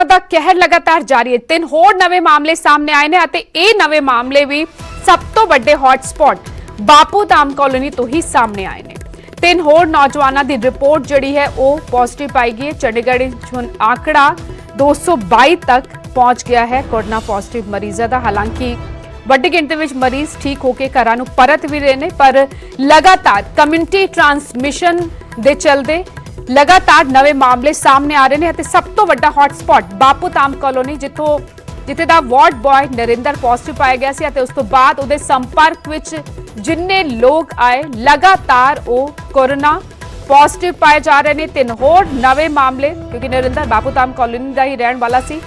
ਦਾ ਕਹਿਰ ਲਗਾਤਾਰ ਜਾਰੀ ਹੈ। 3 ਹੋਰ ਨਵੇਂ ਮਾਮਲੇ ਸਾਹਮਣੇ ਆਏ ਨੇ ਅਤੇ ਇਹ ਨਵੇਂ ਮਾਮਲੇ ਵੀ ਸਭ ਤੋਂ ਵੱਡੇ ਹੌਟਸਪੌਟ ਬਾਪੂ ਧਾਮ ਕਾਲੋਨੀ ਤੋਂ ਹੀ ਸਾਹਮਣੇ ਆਏ ਨੇ। 3 ਹੋਰ ਨੌਜਵਾਨਾਂ ਦੀ ਰਿਪੋਰਟ ਜਿਹੜੀ ਹੈ ਉਹ ਪੋਜ਼ਿਟਿਵ ਪਾਈ ਗਈ ਹੈ। ਚੰਡੀਗੜ੍ਹ ਵਿੱਚ ਹੁਣ ਆંકੜਾ 222 ਤੱਕ ਪਹੁੰਚ ਗਿਆ ਹੈ ਕੋਰੋਨਾ ਪੋਜ਼ਿਟਿਵ ਮਰੀਜ਼ਾਂ ਦਾ। ਹਾਲਾਂਕਿ ਵੱਡੀ ਗਿਣਤੀ ਵਿੱਚ ਮਰੀਜ਼ ਠੀਕ ਹੋ ਕੇ ਘਰਾਂ ਨੂੰ ਪਰਤ ਵੀ ਰਹੇ ਨੇ, ਪਰ ਲਗਾਤਾਰ ਕਮਿਊਨਿਟੀ ਟ੍ਰਾਂਸਮਿਸ਼ਨ ਦੇ ਚਲਦੇ लगातार नवे मामले सामने आ रहे हैं। ਅਤੇ ਸਭ ਤੋਂ ਵੱਡਾ ਹੌਟਸਪੌਟ ਬਾਪੂ ਧਾਮ ਕਾਲੋਨੀ ਜਿੱਥੇ ਦਾ ਵਾਰਡ ਬॉय ਨਰਿੰਦਰ ਪੋਜ਼ਿਟਿਵ ਪਾਇਆ ਗਿਆ ਸੀ ਅਤੇ ਉਸ ਤੋਂ ਬਾਅਦ ਉਹਦੇ ਸੰਪਰਕ ਵਿੱਚ ਜਿੰਨੇ ਲੋਕ ਆਏ ਲਗਾਤਾਰ ਉਹ ਕੋਰੋਨਾ ਪੋਜ਼ਿਟਿਵ ਪਾਏ ਜਾ ਰਹੇ ਨੇ। 3 ਹੋਰ ਨਵੇਂ ਮਾਮਲੇ, ਕਿਉਂਕਿ ਨਰਿੰਦਰ ਬਾਪੂ ਧਾਮ ਕਾਲੋਨੀ ਦਾ ਹੀ ਰਹਿਣ ਵਾਲਾ ਸੀ।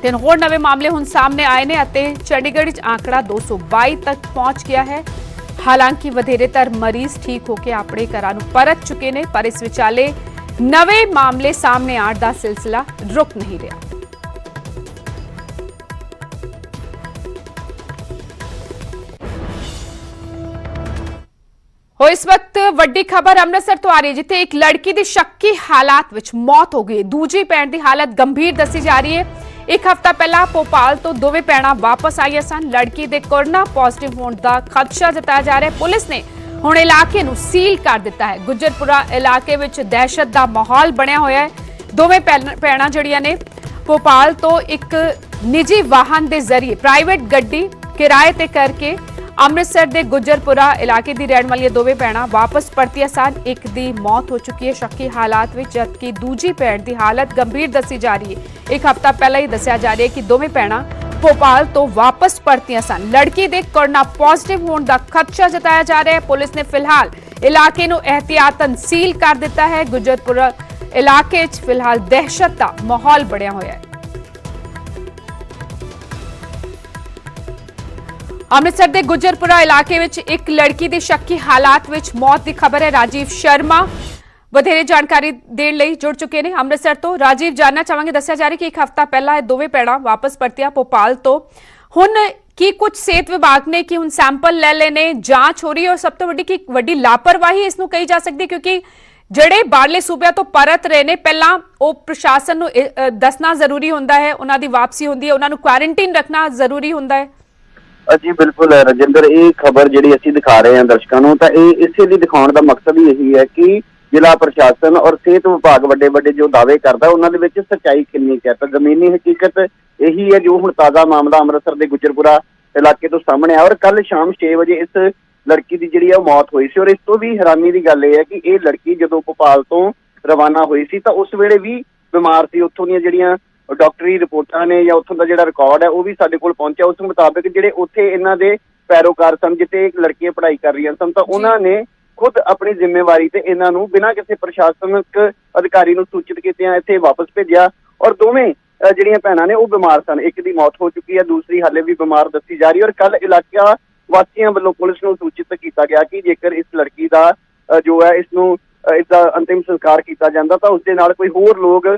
3 ਹੋਰ ਨਵੇਂ ਮਾਮਲੇ ਹੁਣ ਸਾਹਮਣੇ ਆਏ ਨੇ ਅਤੇ ਚੰਡੀਗੜ੍ਹ ਵਿੱਚ ਆંકੜਾ 222 ਤੱਕ ਪਹੁੰਚ ਗਿਆ ਹੈ। हालांकि वधेरेतर मरीज ठीक होकर अपने घरां नूं परत चुके ने, पर इस विचाले नवे मामले सामने आने का सिलसिला रुक नहीं रहा। इस वक्त वड्डी खबर अमृतसर तो आ रही है, जिथे एक लड़की की शक्की हालात विच मौत हो गई। दूजी भैन की हालत गंभीर दसी जा रही है। एक हफ्ता पहला भोपाल तो दोवें भैणां वापस आईआं सन। लड़की दे कोरोना पॉजिटिव होने का खदशा जताया जा रहा है। पुलिस ने हुण इलाके नूं सील कर दिता है। गुजरपुरा इलाके विच दहशत का माहौल बनिया होया है। दोवें भैणां जड़ियां ने भोपाल तो एक निजी वाहन के जरिए प्राइवेट गड्डी किराए ते करके अमृतसर के गुजरपुरा इलाके की रहने वाली दोवें भैणां वापस परतियां सन। एक की मौत हो चुकी है शक्की हालात में, जबकि दूजी भैण की हालत गंभीर दसी जा रही है। एक हफ्ता पहला ही दसिया जा रहा है कि दोवें भैणां भोपाल तो वापस परतियां सन। लड़की के कोरोना पॉजिटिव होने का खदशा जताया जा रहा है। पुलिस ने फिलहाल इलाके नूं एहतियातन सील कर दिता है। गुजरपुरा इलाके फिलहाल दहशत का माहौल बनिया होया है। अमृतसर के गुजरपुरा इलाके विच एक लड़की की शक्की हालात विच मौत की खबर है। राजीव शर्मा वधेरे जानकारी देने लई जुड़ चुके हैं अमृतसर तो। राजीव, जानना चाहांगे, दस्सिया जा रहा है कि एक हफ्ता पहला दोवें भैणां वापस परतिया भोपाल तो, हुण की कुछ सेहत विभाग ने कि हुण सैंपल ले लेने, जांच हो रही है और सब तो वड्डी लापरवाही इसनूं कही जा सकती, क्योंकि ਜਿਹੜੇ ਬਾਹਰਲੇ ਸੂਬਿਆਂ ਤੋਂ ਪਰਤ ਰਹੇ ਨੇ ਪਹਿਲਾਂ ਉਹ ਪ੍ਰਸ਼ਾਸਨ ਨੂੰ ਦੱਸਣਾ ਜ਼ਰੂਰੀ ਹੁੰਦਾ ਹੈ, ਉਹਨਾਂ ਦੀ ਵਾਪਸੀ ਹੁੰਦੀ ਹੈ, ਉਹਨਾਂ ਨੂੰ ਕੁਆਰੰਟਾਈਨ ਰੱਖਣਾ ਜ਼ਰੂਰੀ ਹੁੰਦਾ ਹੈ। जी बिल्कुल रजिंदर, ये खबर जी असी दिखा रहे हैं दर्शकों को, तो इसे भी दिखाने का मकसद ही यही है कि जिला प्रशासन और सेहत विभाग बड़े बड़े जो दावे करता है उन्होंने सच्चाई कितनी है। तो जमीनी हकीकत यही है जो हुण ताज़ा मामला अमृतसर के गुजरपुरा इलाके तो सामने आया। और कल शाम 6 बजे इस लड़की की जी मौत हुई सी। और इस तो भी हैरानी की गल है कि यह लड़की जो भोपाल तो रवाना हुई सी तो उस वेले भी बीमार सी। उत्थों दी जिहड़ियां डॉक्टरी रिपोर्टां ने या उत्थों का जिहड़ा रिकॉर्ड है वह भी साडे कोल पहुंचा। उस मुताबिक जिहड़े उत्थे इन्हां दे पैरोकार सन, जिथे लड़कियां पढ़ाई कर रही सन, तो उन्होंने खुद अपनी जिम्मेवारी ते इन्हां नूं बिना किसी प्रशासनिक अधिकारी नूं सूचित कीतियां इत्थे वापस भेजिया। और दोवें जिहड़ियां भैणां ने वो बीमार सन। एक की मौत हो चुकी है, दूसरी हाले भी बीमार दसी जा रही है। और कल इलाका वासियों वालों पुलिस नूं सूचित किया गया कि जेकर इस लड़की का जो है इसनूं इसका अंतिम संस्कार किया जाता तो उसके नाल कोई होर लोग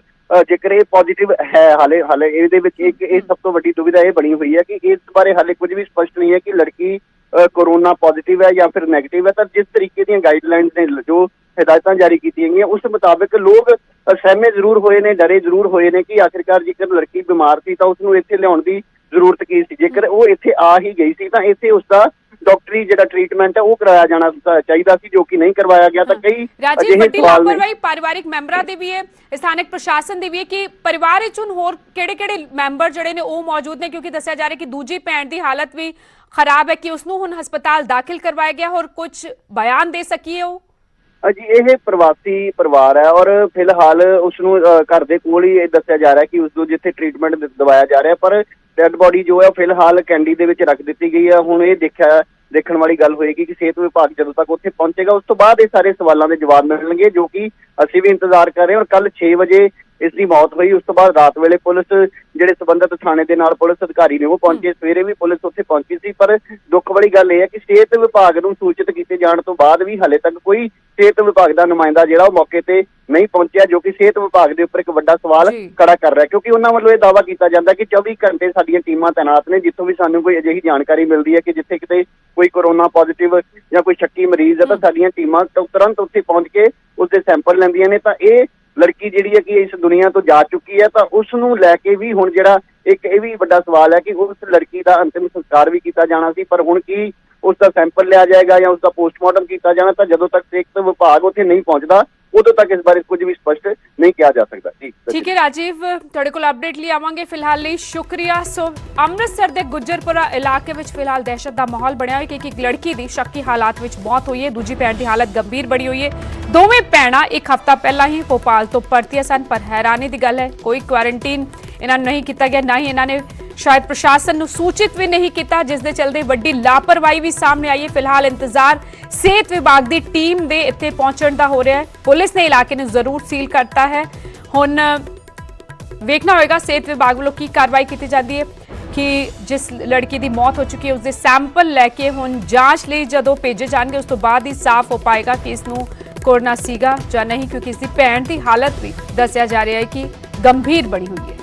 जेकर ये पॉजिटिव है हाले ये सब तो बड़ी दुविधा ये बनी हुई है कि इस बारे हाले कुछ भी स्पष्ट नहीं है कि लड़की कोरोना पॉजिटिव है या फिर नैगेटिव है। तो जिस तरीके दी गाइडलाइंस ने जो हिदायतां जारी की गई उस मुताबिक लोग सहमे जरूर होए ने, डरे जरूर होए ने कि आखिरकार जेकर लड़की बीमार थी तो उसनूं इत्थे लियाउण दी जरूरत की सी। जेकर वो इत्थे आ ही गई सी तो इत्थे उसका डॉक्टरी जिहड़ा ट्रीटमेंट है वो कराया जाना चाहिए सी, जो कि नहीं करवाया गया। तो कई राजीव ਵੱਡੀ ਲਾਪਰਵਾਹੀ ਪਰਿਵਾਰਿਕ ਮੈਂਬਰਾਂ ਦੀ ਵੀ ਹੈ, ਸਥਾਨਕ ਪ੍ਰਸ਼ਾਸਨ ਦੀ ਵੀ ਹੈ ਕਿ ਪਰਿਵਾਰ ਵਿੱਚ ਹੁਣ ਹੋਰ ਕਿਹੜੇ-ਕਿਹੜੇ ਮੈਂਬਰ ਜਿਹੜੇ ਨੇ ਉਹ ਮੌਜੂਦ ਨੇ, ਕਿਉਂਕਿ ਦੱਸਿਆ ਜਾ ਰਿਹਾ ਕਿ ਦੂਜੀ ਭੈਣ ਦੀ ਹਾਲਤ ਵੀ ਖਰਾਬ ਹੈ ਕਿ ਉਸ ਨੂੰ ਹੁਣ ਹਸਪਤਾਲ ਦਾਖਲ ਕਰਵਾਇਆ ਗਿਆ। ਹੋਰ ਕੁਝ ਬਿਆਨ ਦੇ ਸਕੀਏ ਉਹ? जी ये प्रवासी परिवार है और फिलहाल उसनूं घर दे कोल ही दस्सिया जा रहा है कि उसनूं जिथे ट्रीटमेंट दवाया जा रहा है, पर डेड बॉडी जो है फिलहाल कैंडी दे विच रख दी गई है। हुण ये देखण वाली गल होएगी कि सेहत विभाग जदों तक उत्थे पहुंचेगा उस तो बाद ये सारे सवालों के जवाब मिलणगे, जो कि असीं भी इंतजार कर रहे हैं। और कल 6 बजे इसकी मौत हुई, उस तो बाद रात वेले पुलिस जिहड़े संबंधित थाने के नाल पुलिस अधिकारी ने वो पहुंचे, सवेरे भी पुलिस उत्थे पहुंची सी। पर दुख वाली गल यह है कि सेहत विभाग नूं सूचित किए जाने तो बाद भी हाले तक कोई सेहत विभाग का नुमाइंदा जिहड़ा मौके ते नहीं पहुंचा, जो कि सेहत विभाग के उपर एक वड्डा सवाल खड़ा कर रहा है। क्योंकि उन्होंने वालों यह दावा किया जाता है कि 24 घंटे साडियां टीमां तैनात ने, जितों भी सानूं कोई अजिही जानकारी मिलती है कि जिथे किते कोई कोरोना पॉजिटिव या कोई शक्की मरीज है तो साडियां टीमां तुरंत उत्थे पहुंच के उसके सैंपल लैंदियां ने। तो ये ਲੜਕੀ ਜਿਹੜੀ ਹੈ ਕਿ ਇਸ ਦੁਨੀਆ ਤੋਂ ਜਾ ਚੁੱਕੀ ਹੈ, ਤਾਂ ਉਸ ਨੂੰ ਲੈ ਕੇ ਵੀ ਹੁਣ ਜਿਹੜਾ ਇੱਕ ਇਹ ਵੀ ਵੱਡਾ ਸਵਾਲ ਹੈ ਕਿ ਉਸ ਲੜਕੀ ਦਾ ਅੰਤਿਮ ਸੰਸਕਾਰ ਵੀ ਕੀਤਾ ਜਾਣਾ ਸੀ, ਪਰ ਹੁਣ ਕੀ ਉਸ ਦਾ ਸੈਂਪਲ ਲਿਆ ਜਾਏਗਾ ਜਾਂ ਉਸ ਦਾ ਪੋਸਟਮਾਰਟਮ ਕੀਤਾ ਜਾਣਾ, ਤਾਂ ਜਦੋਂ ਤੱਕ ਸਿਹਤ ਵਿਭਾਗ ਉੱਥੇ ਨਹੀਂ ਪਹੁੰਚਦਾ ਉਦੋਂ ਤੱਕ ਇਸ ਬਾਰੇ ਕੁਝ ਵੀ ਸਪਸ਼ਟ ਨਹੀਂ ਕਿਹਾ ਜਾ ਸਕਦਾ। ਜੀ ਠੀਕ ਹੈ ਰਾਜੀਵ, ਤੁਹਾਡੇ ਕੋਲ ਅਪਡੇਟ ਲਈ ਆਵਾਂਗੇ। ਫਿਲਹਾਲ ਲਈ ਸ਼ੁਕਰੀਆ। ਸੋ ਅੰਮ੍ਰਿਤਸਰ ਦੇ ਗੁੱਜਰਪੁਰਾ ਇਲਾਕੇ ਵਿੱਚ ਫਿਲਹਾਲ ਦਹਿਸ਼ਤ ਦਾ ਮਾਹੌਲ ਬਣਿਆ ਹੋਇਆ ਕਿ ਇੱਕ ਲੜਕੀ ਦੀ ਸ਼ੱਕੀ ਹਾਲਾਤ ਵਿੱਚ ਮੌਤ ਹੋਈ ਹੈ, ਦੂਜੀ ਭੈਣ ਦੀ ਹਾਲਤ ਗੰਭੀਰ ਬਣੀ ਹੋਈ ਹੈ। ਦੋਵੇਂ ਭੈਣਾਂ ਇੱਕ ਹਫ਼ਤਾ ਪਹਿਲਾਂ ਹੀ ਭੋਪਾਲ ਤੋਂ ਪਰਤੀਆਂ ਸਨ, ਪਰ ਹੈਰਾਨੀ ਦੀ ਗੱਲ ਹੈ ਕੋਈ ਕੁਆਰੰਟੀਨ ਇਹਨਾਂ ਨੂੰ ਨਹੀਂ ਕੀਤਾ ਗਿਆ, ਨਾ ਹੀ ਇਹਨਾਂ ਨੇ ਸ਼ਾਇਦ ਪ੍ਰਸ਼ਾਸਨ ਨੂੰ ਸੂਚਿਤ ਵੀ ਨਹੀਂ ਕੀਤਾ, ਜਿਸ ਦੇ ਚਲਦੇ ਵੱਡੀ ਲਾਪਰਵਾਹੀ ਵੀ ਸਾਹਮਣੇ ਆਈ ਹੈ। ਫਿਲਹਾਲ ਇੰਤਜ਼ਾਰ ਸਿਹਤ ਵਿਭਾਗ ਦੀ ਟੀਮ ਦੇ ਇੱਥੇ ਪਹੁੰਚਣ ਦਾ ਹੋ ਰਿਹਾ ਹੈ। ਪੁਲਿਸ ਨੇ ਇਲਾਕੇ ਨੂੰ ਜ਼ਰੂਰ ਸੀਲ ਕਰਤਾ ਹੈ। ਹੁਣ ਵੇਖਣਾ ਹੋਏਗਾ ਸਿਹਤ ਵਿਭਾਗ ਵੱਲੋਂ ਕੀ ਕਾਰਵਾਈ ਕੀਤੀ ਜਾਂਦੀ ਹੈ ਕਿ ਜਿਸ ਲੜਕੀ ਦੀ ਮੌਤ ਹੋ ਚੁੱਕੀ ਹੈ ਉਸਦੇ ਸੈਂਪਲ ਲੈ ਕੇ ਹੁਣ ਜਾਂਚ ਲਈ ਜਦੋਂ ਭੇਜੇ ਜਾਣਗੇ ਉਸ ਤੋਂ ਬਾਅਦ ਹੀ ਸਾਫ਼ ਹੋ ਪਾਏਗਾ ਕਿ ਇਸ ਨੂੰ ਕੋਰੋਨਾ ਸੀਗਾ ਜਾਂ ਨਹੀਂ, ਕਿਉਂਕਿ ਇਸ ਦੀ ਭੈਣ ਦੀ ਹਾਲਤ ਵੀ ਦੱਸਿਆ ਜਾ ਰਿਹਾ ਹੈ ਕਿ ਗੰਭੀਰ ਬਣੀ ਹੋਈ ਹੈ।